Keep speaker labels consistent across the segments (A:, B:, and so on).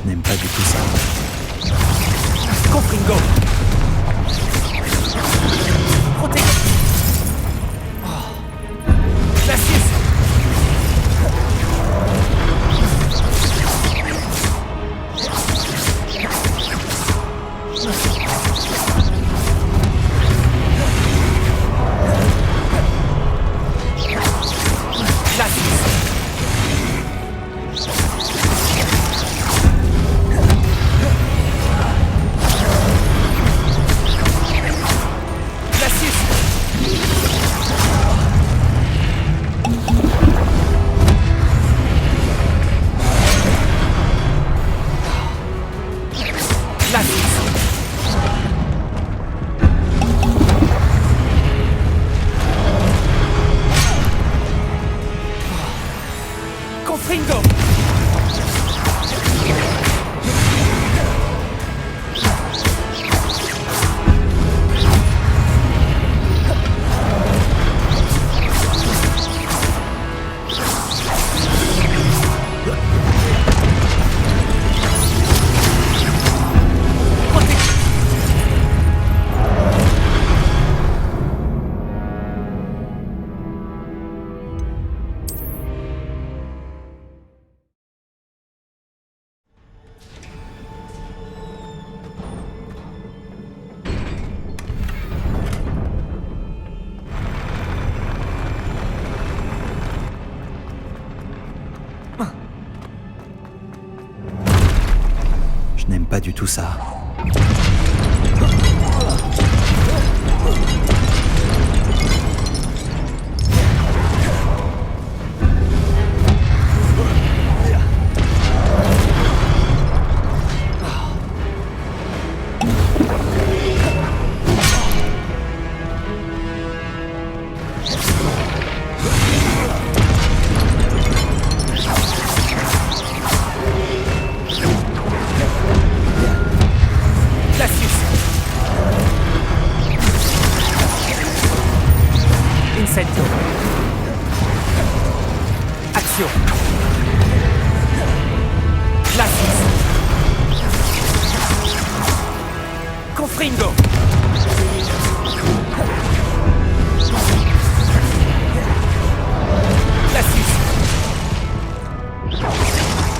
A: n'aime pas du tout ça.
B: Confringo. Protège. Glacius. Confringo.
A: Je n'aime pas du tout ça.
B: Incendio. Action. Glacius. Confringo. Glacius.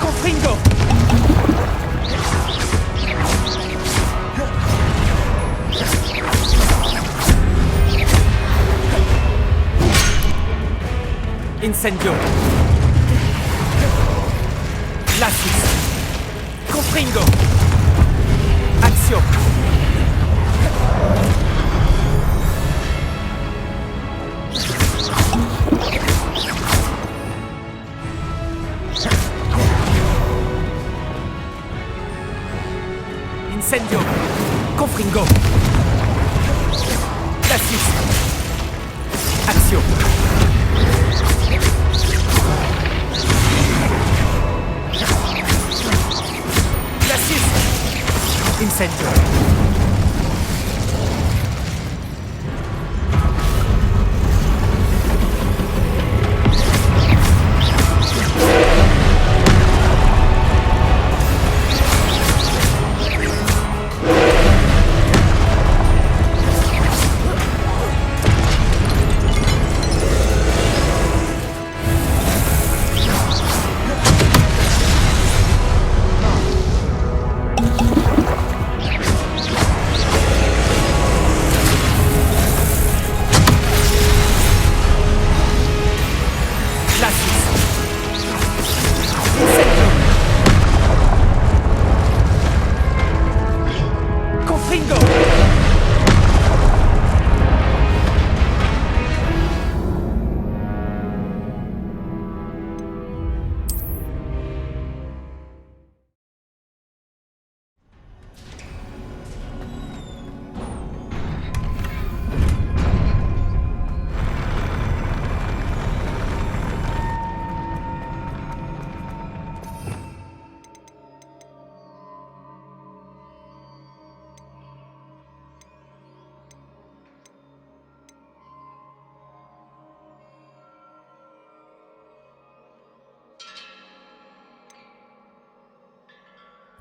B: Confringo. Incendio. Glacius. Confringo. Action. Incendio. Confringo. Glacius. Action. Incendio.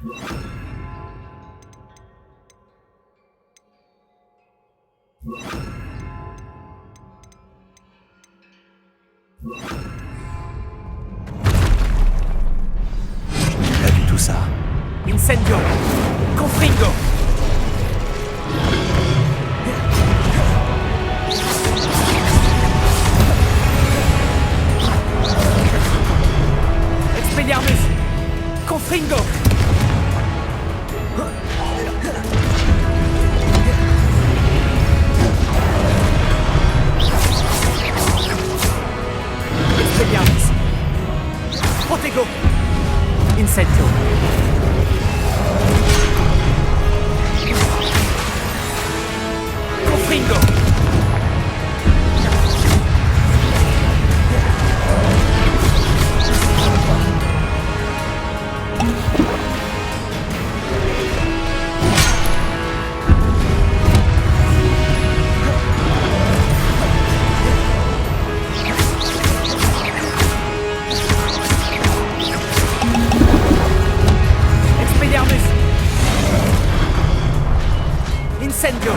A: Pas du tout ça.
B: Incendio. Confringo. Expelliarmus. Confringo. Expelliarmus. Protego. Incendio. Confringo. Expelliarmus. Incendio.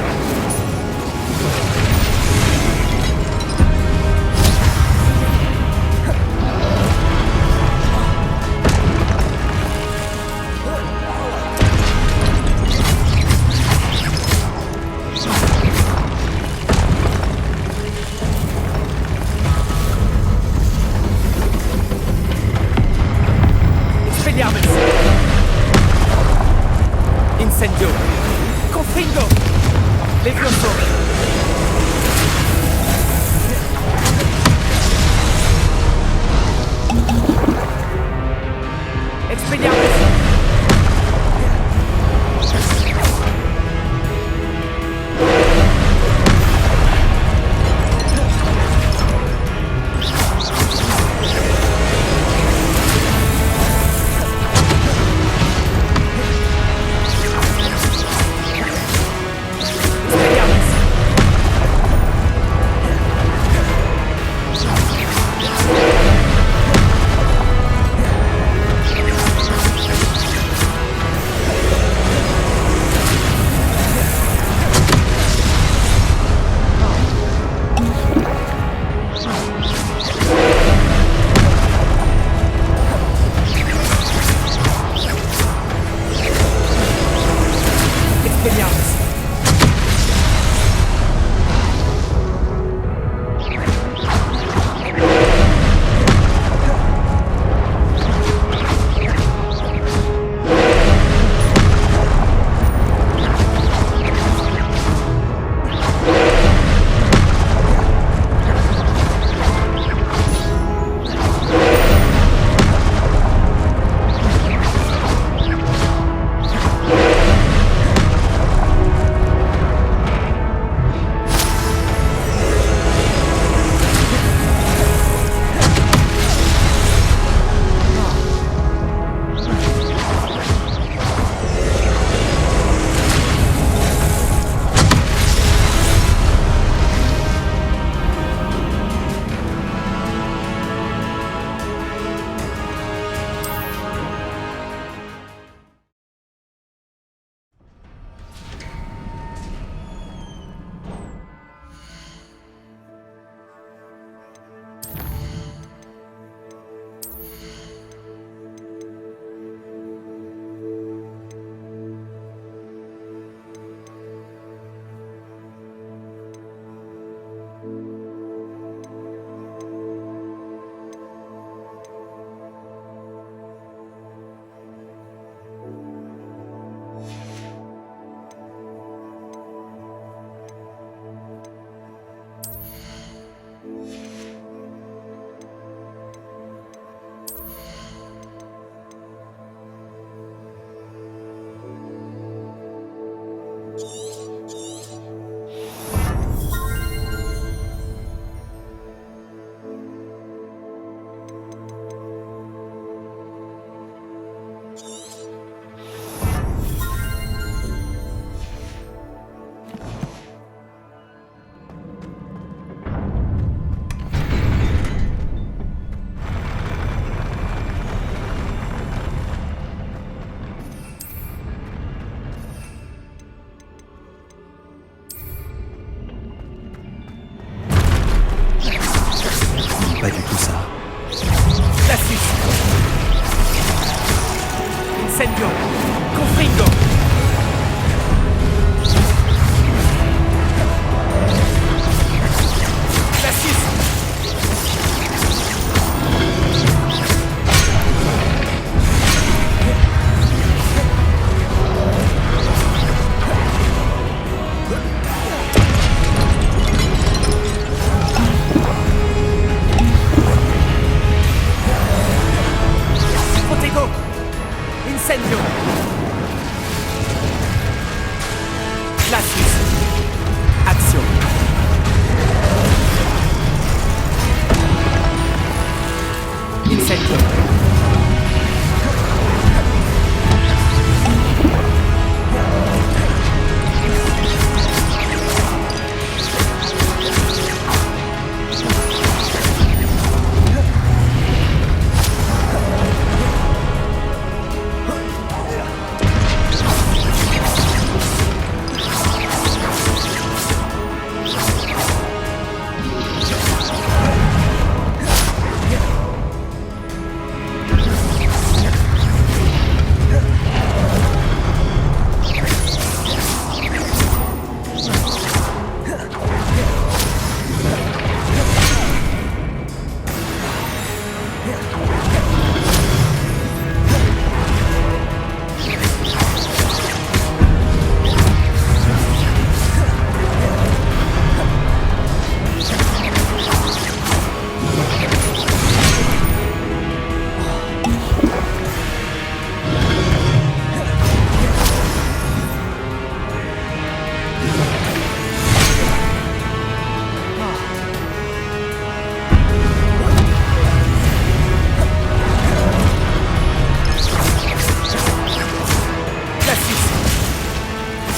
B: Expelliarmus. Incendio. Confringo. Levioso. Expelliarmus. Expelliarmus. Incendio. Confringo. Glacius. Protego. Incendio. Glacius. Action. Incendio.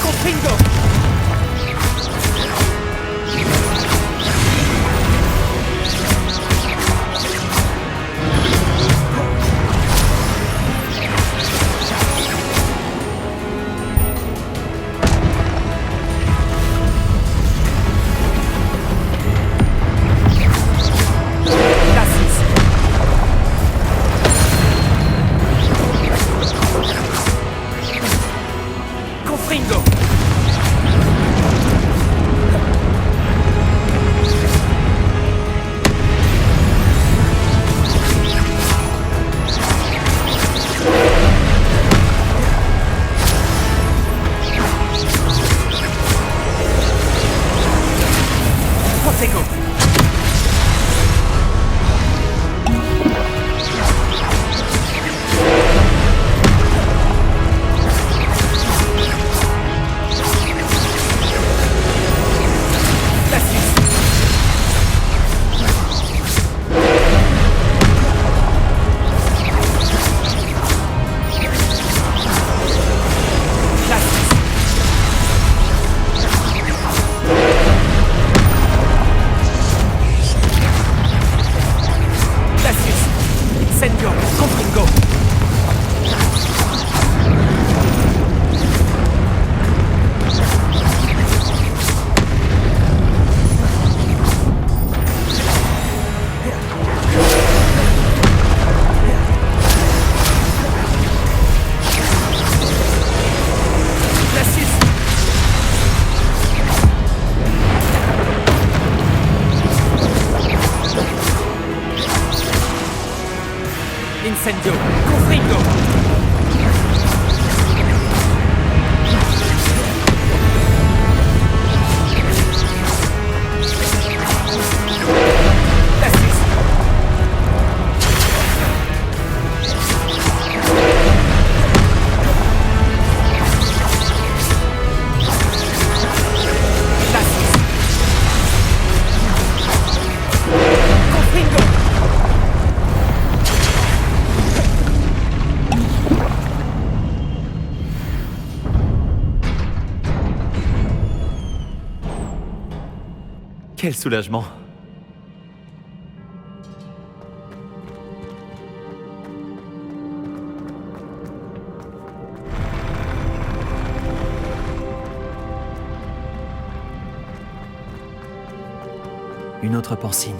B: Confringo. Glacius. Confringo. Protego. Glacius. Glacius. Glacius. Incendio. Confringo. Glacius. Incendio. Confringo. Glacius. Glacius. Confringo.
A: Quel soulagement. Une autre porcine.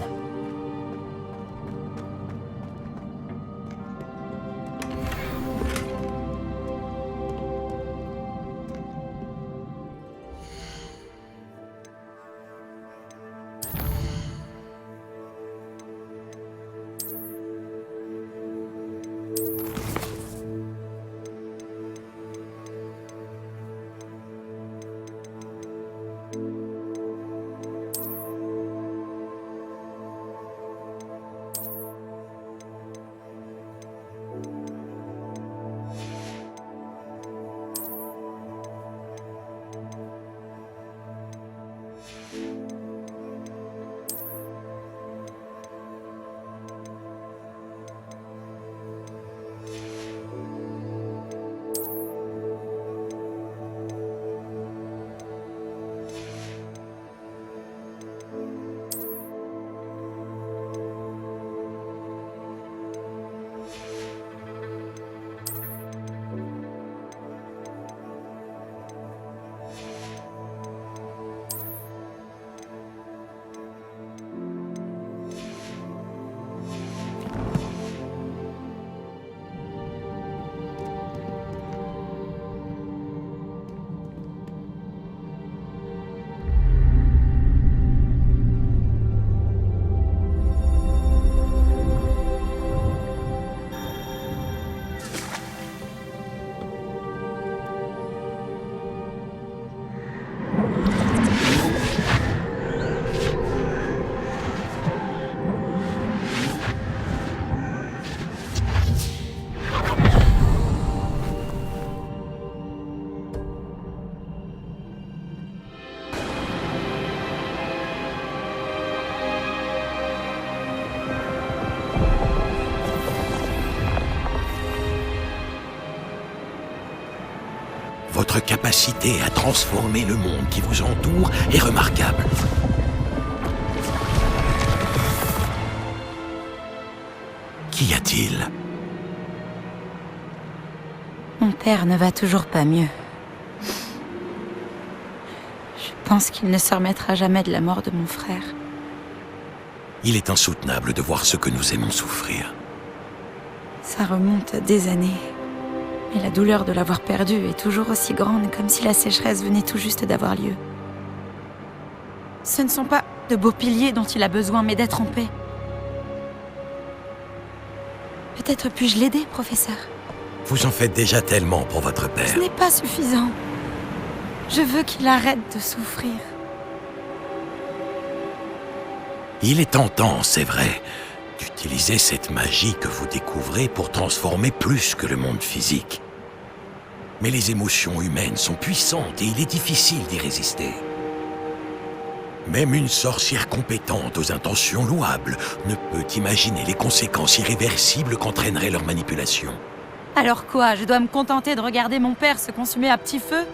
C: Votre capacité à transformer le monde qui vous entoure est remarquable. Qu'y a-t-il?
D: Mon père ne va toujours pas mieux. Je pense qu'il ne se remettra jamais de la mort de mon frère.
C: Il est insoutenable de voir ce que nous aimons souffrir.
D: Ça remonte à des années. Et la douleur de l'avoir perdu est toujours aussi grande, comme si la sécheresse venait tout juste d'avoir lieu. Ce ne sont pas de beaux piliers dont il a besoin, mais d'être en paix. Peut-être puis-je l'aider, professeur?
C: Vous en faites déjà tellement pour votre père.
D: Ce n'est pas suffisant. Je veux qu'il arrête de souffrir.
C: Il est tentant, c'est vrai, d'utiliser cette magie que vous découvrez pour transformer plus que le monde physique. Mais les émotions humaines sont puissantes et il est difficile d'y résister. Même une sorcière compétente aux intentions louables ne peut imaginer les conséquences irréversibles qu'entraînerait leur manipulation.
D: Alors quoi? Je dois me contenter de regarder mon père se consumer à petit feu?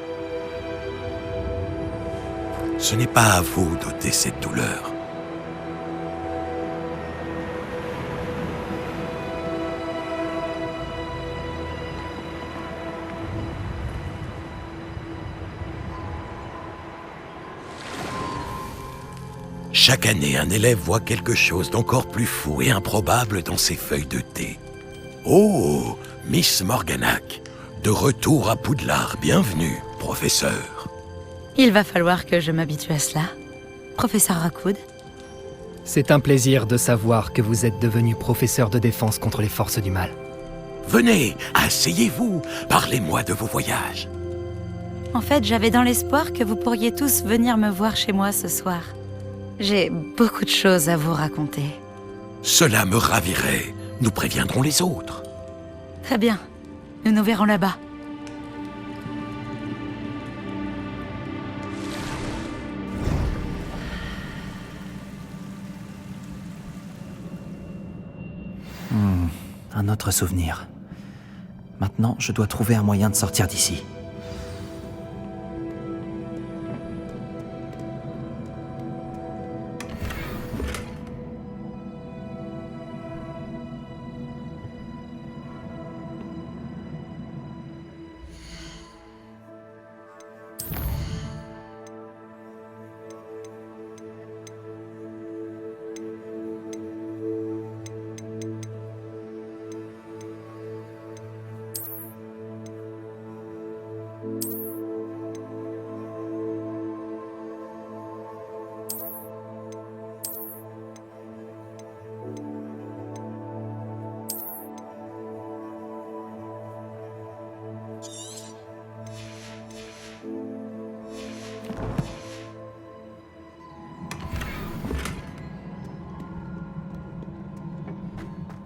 C: Ce n'est pas à vous d'ôter cette douleur. Chaque année, un élève voit quelque chose d'encore plus fou et improbable dans ses feuilles de thé. Oh, Miss Morganac, de retour à Poudlard, bienvenue, professeur.
D: Il va falloir que je m'habitue à cela. Professeur Rockwood.
A: C'est un plaisir de savoir que vous êtes devenu professeur de défense contre les forces du mal.
C: Venez, asseyez-vous, parlez-moi de vos voyages.
D: En fait, j'avais dans l'espoir que vous pourriez tous venir me voir chez moi ce soir. J'ai beaucoup de choses à vous raconter.
C: Cela me ravirait. Nous préviendrons les autres.
D: Très bien. Nous nous verrons là-bas.
A: Un autre souvenir. Maintenant, je dois trouver un moyen de sortir d'ici.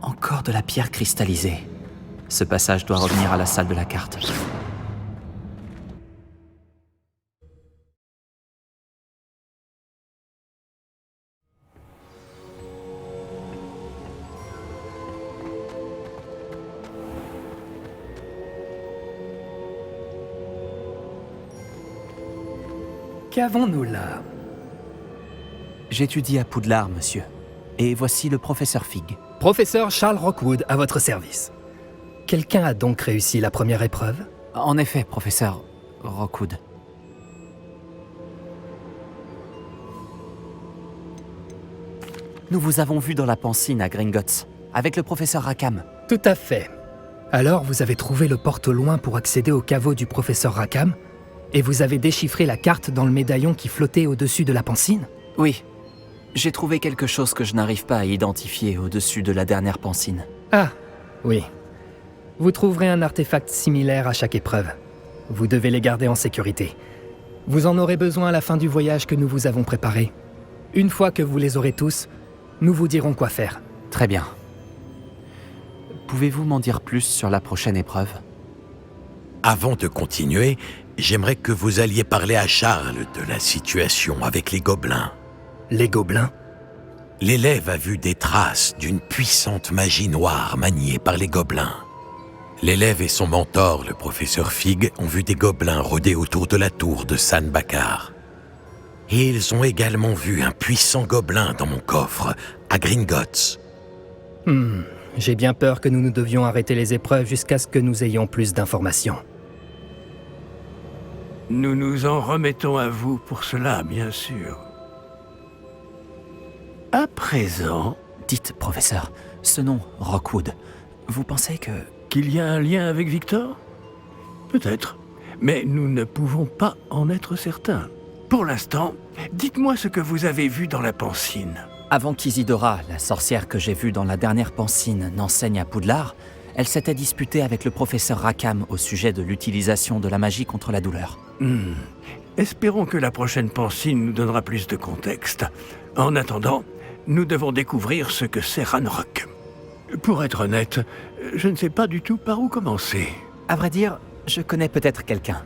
A: Encore de la pierre cristallisée. Ce passage doit revenir à la salle de la carte.
E: Qu'avons-nous là?
A: J'étudie à Poudlard, monsieur. Et voici le professeur Fig.
E: Professeur Charles Rockwood, à votre service. Quelqu'un a donc réussi la première épreuve?
A: En effet, professeur Rockwood. Nous vous avons vu dans la Pancine à Gringotts, avec le professeur Rackham.
E: Tout à fait. Alors vous avez trouvé le porte au loin pour accéder au caveau du professeur Rackham, et vous avez déchiffré la carte dans le médaillon qui flottait au-dessus de la Pancine?
A: Oui. J'ai trouvé quelque chose que je n'arrive pas à identifier au-dessus de la dernière Pancine.
E: Ah, oui. Vous trouverez un artefact similaire à chaque épreuve. Vous devez les garder en sécurité. Vous en aurez besoin à la fin du voyage que nous vous avons préparé. Une fois que vous les aurez tous, nous vous dirons quoi faire.
A: Très bien. Pouvez-vous m'en dire plus sur la prochaine épreuve?
C: Avant de continuer, j'aimerais que vous alliez parler à Charles de la situation avec les gobelins.
E: Les gobelins?
C: L'élève a vu des traces d'une puissante magie noire maniée par les gobelins. L'élève et son mentor, le professeur Fig, ont vu des gobelins rôder autour de la tour de San Bakar. Et ils ont également vu un puissant gobelin dans mon coffre, à Gringotts.
E: J'ai bien peur que nous ne devions arrêter les épreuves jusqu'à ce que nous ayons plus d'informations.
F: Nous nous en remettons à vous pour cela, bien sûr. À présent,
B: Dites, professeur, ce nom, Rockwood, vous pensez que...
F: qu'il y a un lien avec Victor? Peut-être, mais nous ne pouvons pas en être certains. Pour l'instant, dites-moi ce que vous avez vu dans la Pansine.
B: Avant qu'Isidora, la sorcière que j'ai vue dans la dernière Pansine, n'enseigne à Poudlard, elle s'était disputée avec le professeur Rackham au sujet de l'utilisation de la magie contre la douleur.
F: Espérons que la prochaine Pansine nous donnera plus de contexte. En attendant, nous devons découvrir ce que c'est Ranrock. Pour être honnête, je ne sais pas du tout par où commencer.
B: À vrai dire, je connais peut-être quelqu'un.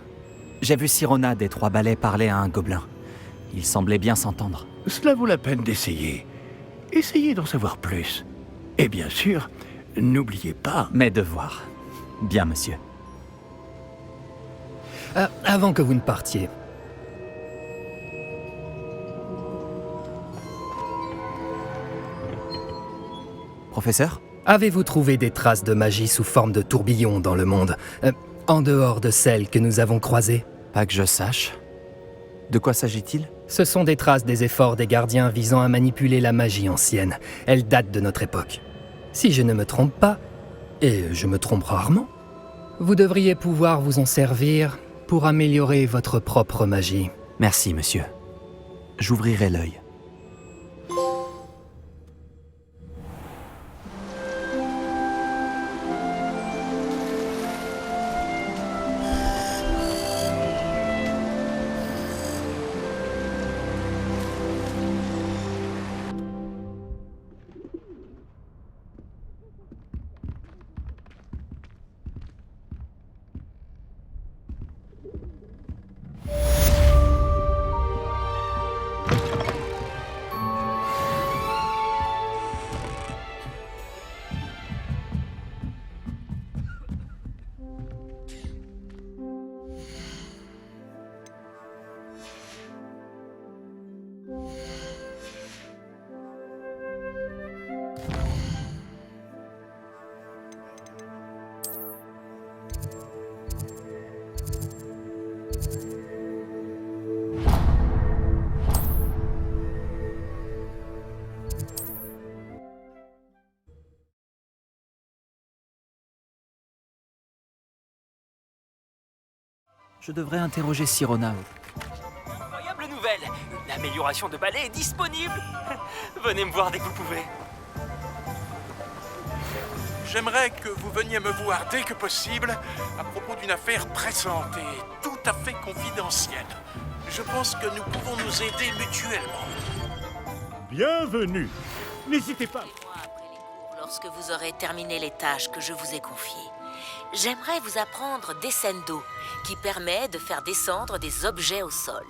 B: J'ai vu Sirona des Trois Balais parler à un gobelin. Il semblait bien s'entendre.
F: Cela vaut la peine d'essayer. Essayez d'en savoir plus. Et bien sûr, n'oubliez pas...
B: Mes devoirs. Bien, monsieur.
E: Avant que vous ne partiez,
B: Professeur?
E: avez-vous trouvé des traces de magie sous forme de tourbillon dans le monde, en dehors de celles que nous avons croisées?
B: Pas que je sache. De quoi s'agit-il?
E: Ce sont des traces des efforts des gardiens visant à manipuler la magie ancienne. Elles datent de notre époque. Si je ne me trompe pas, et je me trompe rarement, vous devriez pouvoir vous en servir pour améliorer votre propre magie.
B: Merci, monsieur. J'ouvrirai l'œil. Je devrais interroger Sirona.
G: Incroyable nouvelle! L'amélioration de balai est disponible! Venez me voir dès que vous pouvez.
H: J'aimerais que vous veniez me voir dès que possible à propos d'une affaire pressante et tout à fait confidentielle. Je pense que nous pouvons nous aider mutuellement.
I: Bienvenue. N'hésitez pas.
J: Moi, après les cours, lorsque vous aurez terminé les tâches que je vous ai confiées, j'aimerais vous apprendre Descendo, qui permet de faire descendre des objets au sol.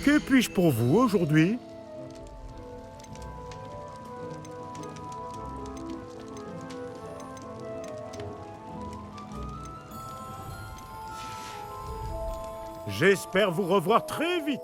I: Que puis-je pour vous aujourd'hui? J'espère vous revoir très vite.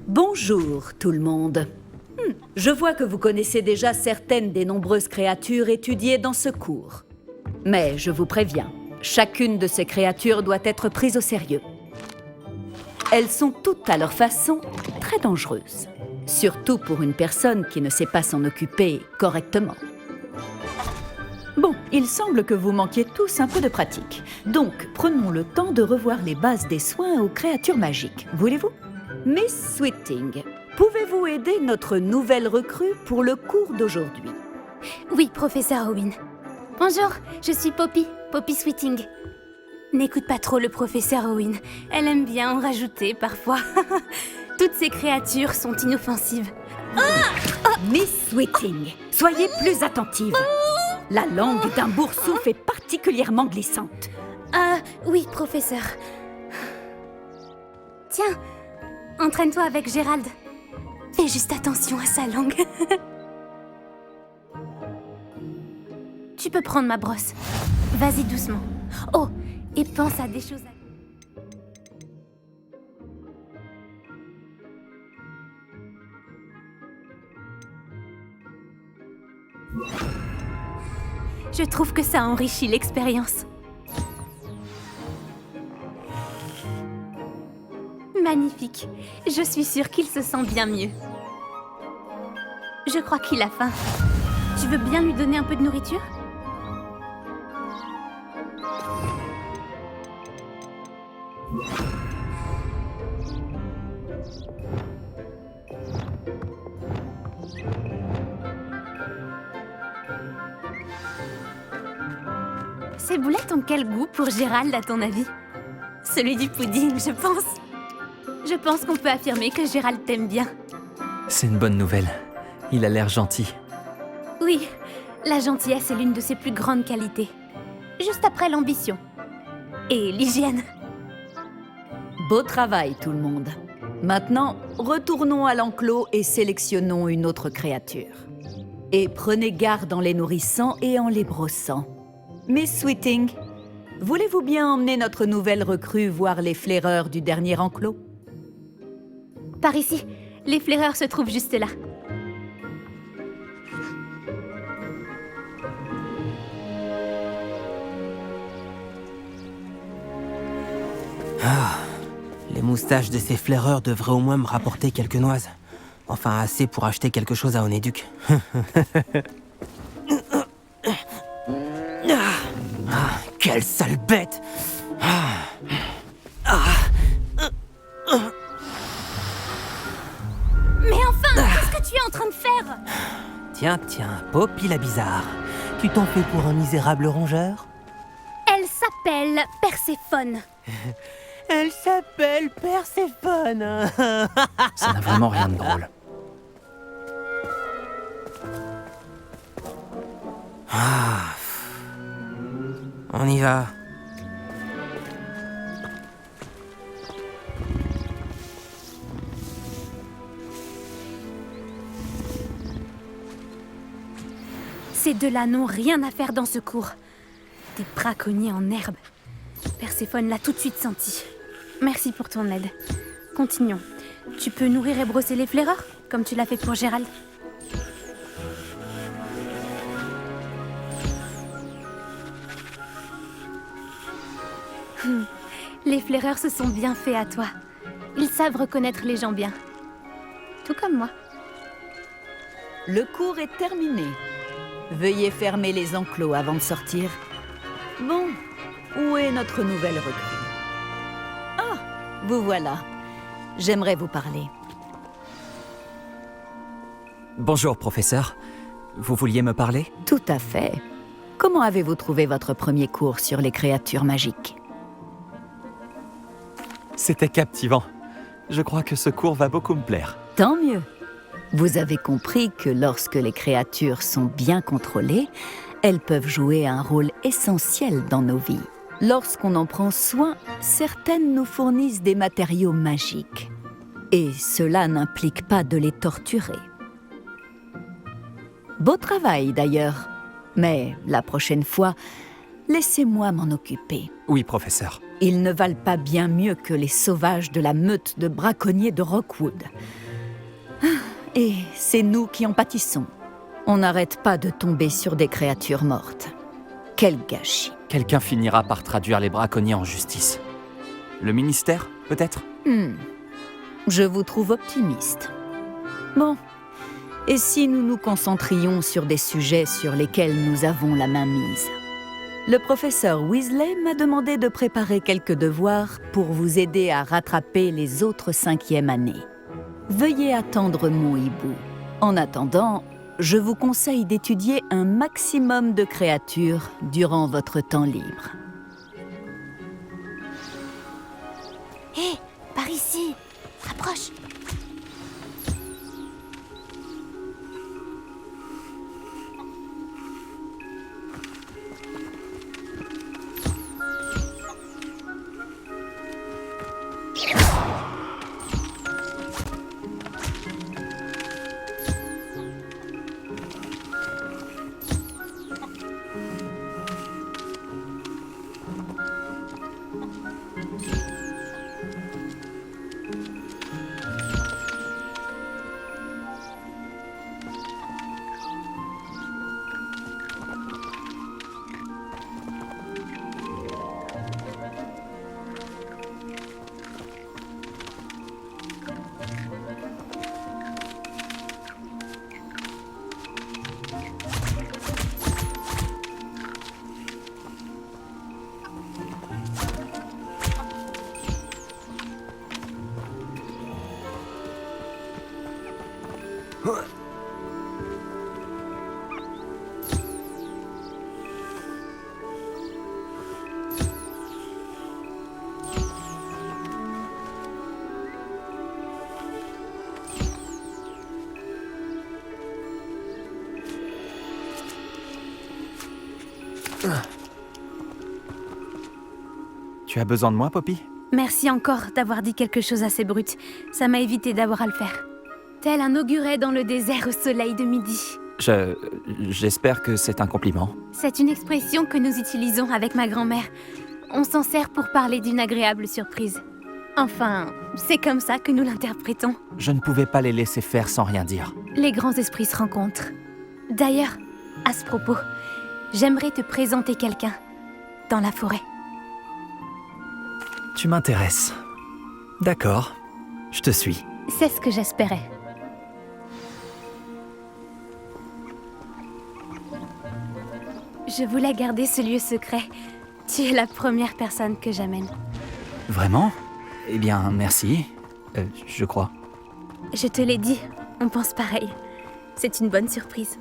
K: Bonjour tout le monde. Je vois que vous connaissez déjà certaines des nombreuses créatures étudiées dans ce cours. Mais je vous préviens, chacune de ces créatures doit être prise au sérieux. Elles sont toutes à leur façon très dangereuses. Surtout pour une personne qui ne sait pas s'en occuper correctement. Bon, il semble que vous manquiez tous un peu de pratique. Donc, prenons le temps de revoir les bases des soins aux créatures magiques. Voulez-vous ? Miss Sweeting, pouvez-vous aider notre nouvelle recrue pour le cours d'aujourd'hui?
L: Oui, professeur Owen. Bonjour, je suis Poppy, Poppy Sweeting. N'écoute pas trop le professeur Owen. Elle aime bien en rajouter parfois. Toutes ces créatures sont inoffensives.
K: Miss Sweeting, soyez plus attentive. La langue d'un boursouf est particulièrement glissante.
L: Oui, professeur. Tiens, entraîne-toi avec Gérald. Fais juste attention à sa langue. Tu peux prendre ma brosse. Vas-y doucement. Oh, et pense à des choses à... Je trouve que ça enrichit l'expérience. Magnifique. Je suis sûre qu'il se sent bien mieux. Je crois qu'il a faim. Tu veux bien lui donner un peu de nourriture ? Ces boulettes ont quel goût pour Gérald, à ton avis? Celui du pudding, je pense. Je pense qu'on peut affirmer que Gérald t'aime bien.
B: C'est une bonne nouvelle. Il a l'air gentil.
L: Oui, la gentillesse est l'une de ses plus grandes qualités. Juste après l'ambition. Et l'hygiène.
K: Beau travail tout le monde. Maintenant, retournons à l'enclos et sélectionnons une autre créature. Et prenez garde en les nourrissant et en les brossant. Miss Sweeting, voulez-vous bien emmener notre nouvelle recrue voir les flaireurs du dernier enclos?
L: Par ici, les flaireurs se trouvent juste là.
M: Les moustaches de ces flaireurs devraient au moins me rapporter quelques noises. Enfin, assez pour acheter quelque chose à Onéduc. Quelle sale bête!
L: Mais enfin, qu'est-ce que tu es en train de faire?
M: Tiens, Poppy la bizarre. Tu t'en fais pour un misérable rongeur?
L: Elle s'appelle Perséphone.
M: Elle s'appelle Perséphone.
B: Ça n'a vraiment rien de drôle.
M: On y va.
L: Ces deux-là n'ont rien à faire dans ce cours. Des braconniers en herbe. Perséphone l'a tout de suite senti. Merci pour ton aide. Continuons. Tu peux nourrir et brosser les flaireurs, comme tu l'as fait pour Gérald. Les flaireurs se sont bien faits à toi. Ils savent reconnaître les gens bien. Tout comme moi.
K: Le cours est terminé. Veuillez fermer les enclos avant de sortir. Bon, où est notre nouvelle recrue? Ah, vous voilà. J'aimerais vous parler.
B: Bonjour, professeur. Vous vouliez me parler?
K: Tout à fait. comment avez-vous trouvé votre premier cours sur les créatures magiques?
B: C'était captivant. Je crois que ce cours va beaucoup me plaire.
K: Tant mieux. Vous avez compris que lorsque les créatures sont bien contrôlées, elles peuvent jouer un rôle essentiel dans nos vies. Lorsqu'on en prend soin, certaines nous fournissent des matériaux magiques. Et cela n'implique pas de les torturer. Beau travail d'ailleurs, mais la prochaine fois, laissez-moi m'en occuper.
B: Oui, professeur.
K: Ils ne valent pas bien mieux que les sauvages de la meute de braconniers de Rockwood. Et c'est nous qui en pâtissons. On n'arrête pas de tomber sur des créatures mortes. Quel gâchis.
B: Quelqu'un finira par traduire les braconniers en justice. Le ministère, peut-être?
K: Je vous trouve optimiste. Bon, et si nous nous concentrions sur des sujets sur lesquels nous avons la main mise? Le professeur Weasley m'a demandé de préparer quelques devoirs pour vous aider à rattraper les autres 5e années. Veuillez attendre mon hibou. En attendant, je vous conseille d'étudier un maximum de créatures durant votre temps libre.
L: Hé, par ici. Approche.
B: Tu as besoin de moi, Poppy?
L: Merci encore d'avoir dit quelque chose assez brut. Ça m'a évité d'avoir à le faire. Tel un auguret dans le désert au soleil de midi.
B: J'espère que c'est un compliment.
L: C'est une expression que nous utilisons avec ma grand-mère. On s'en sert pour parler d'une agréable surprise. Enfin, c'est comme ça que nous l'interprétons.
B: Je ne pouvais pas les laisser faire sans rien dire.
L: Les grands esprits se rencontrent. D'ailleurs, à ce propos, j'aimerais te présenter quelqu'un dans la forêt.
B: Tu m'intéresses. D'accord, je te suis.
L: C'est ce que j'espérais. Je voulais garder ce lieu secret. Tu es la première personne que j'amène.
B: Vraiment? Eh bien, merci. Je crois.
L: Je te l'ai dit, on pense pareil. C'est une bonne surprise.